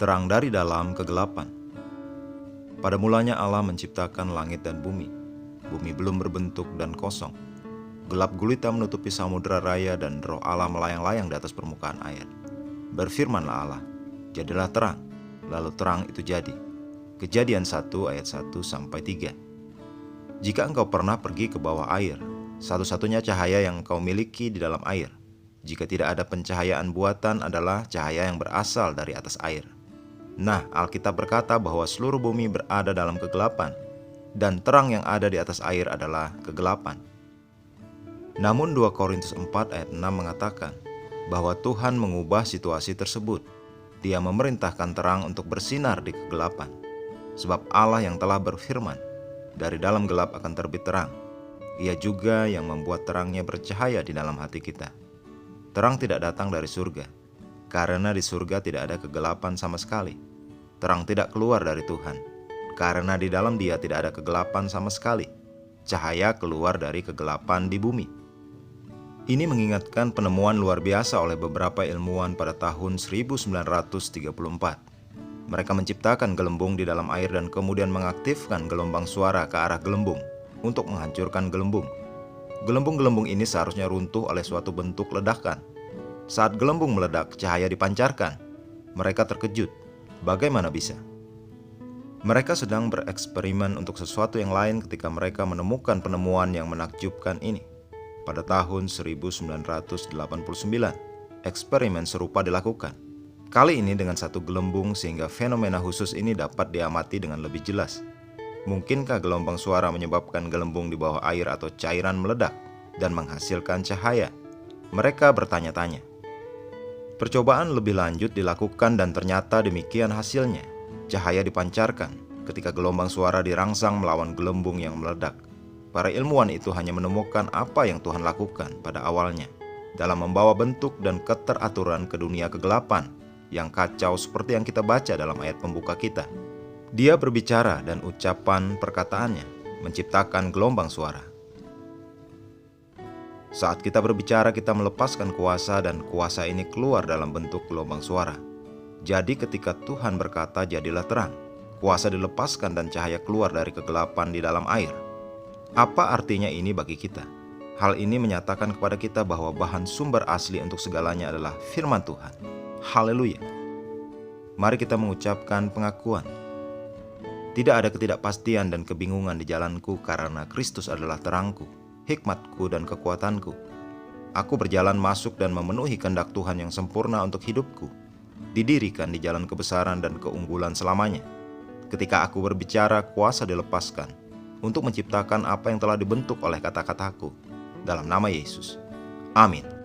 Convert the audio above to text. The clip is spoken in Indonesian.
Terang dari dalam kegelapan. Pada mulanya Allah menciptakan langit dan bumi. Bumi belum berbentuk dan kosong. Gelap gulita menutupi samudera raya dan roh Allah melayang-layang di atas permukaan air. Berfirmanlah Allah, jadilah terang, lalu terang itu jadi. Kejadian 1 ayat 1-3. Jika engkau pernah pergi ke bawah air, satu-satunya cahaya yang engkau miliki di dalam air, jika tidak ada pencahayaan buatan, adalah cahaya yang berasal dari atas air. Nah, Alkitab berkata bahwa seluruh bumi berada dalam kegelapan, dan terang yang ada di atas air adalah kegelapan. Namun 2 Korintus 4 ayat 6 mengatakan bahwa Tuhan mengubah situasi tersebut. Dia memerintahkan terang untuk bersinar di kegelapan. Sebab Allah yang telah berfirman, dari dalam gelap akan terbit terang. Ia juga yang membuat terangnya bercahaya di dalam hati kita. Terang tidak datang dari surga, karena di surga tidak ada kegelapan sama sekali. Terang tidak keluar dari Tuhan, karena di dalam Dia tidak ada kegelapan sama sekali. Cahaya keluar dari kegelapan di bumi. Ini mengingatkan penemuan luar biasa oleh beberapa ilmuwan pada tahun 1934. Mereka menciptakan gelembung di dalam air dan kemudian mengaktifkan gelombang suara ke arah gelembung untuk menghancurkan gelembung. Gelembung-gelembung ini seharusnya runtuh oleh suatu bentuk ledakan. Saat gelembung meledak, cahaya dipancarkan. Mereka terkejut. Bagaimana bisa? Mereka sedang bereksperimen untuk sesuatu yang lain ketika mereka menemukan penemuan yang menakjubkan ini. Pada tahun 1989, eksperimen serupa dilakukan. Kali ini dengan satu gelembung sehingga fenomena khusus ini dapat diamati dengan lebih jelas. Mungkinkah gelombang suara menyebabkan gelembung di bawah air atau cairan meledak dan menghasilkan cahaya? Mereka bertanya-tanya. Percobaan lebih lanjut dilakukan dan ternyata demikian hasilnya. Cahaya dipancarkan ketika gelombang suara dirangsang melawan gelembung yang meledak. Para ilmuwan itu hanya menemukan apa yang Tuhan lakukan pada awalnya dalam membawa bentuk dan keteraturan ke dunia kegelapan yang kacau seperti yang kita baca dalam ayat pembuka kita. Dia berbicara dan ucapan perkataannya menciptakan gelombang suara. Saat kita berbicara, kita melepaskan kuasa dan kuasa ini keluar dalam bentuk gelombang suara. Jadi ketika Tuhan berkata jadilah terang, kuasa dilepaskan dan cahaya keluar dari kegelapan di dalam air. Apa artinya ini bagi kita? Hal ini menyatakan kepada kita bahwa bahan sumber asli untuk segalanya adalah firman Tuhan. Haleluya. Mari kita mengucapkan pengakuan. Tidak ada ketidakpastian dan kebingungan di jalanku karena Kristus adalah terangku, hikmatku dan kekuatanku. Aku berjalan masuk dan memenuhi kehendak Tuhan yang sempurna untuk hidupku. Didirikan di jalan kebesaran dan keunggulan selamanya. Ketika aku berbicara, kuasa dilepaskan untuk menciptakan apa yang telah dibentuk oleh kata-kataku. Dalam nama Yesus. Amin.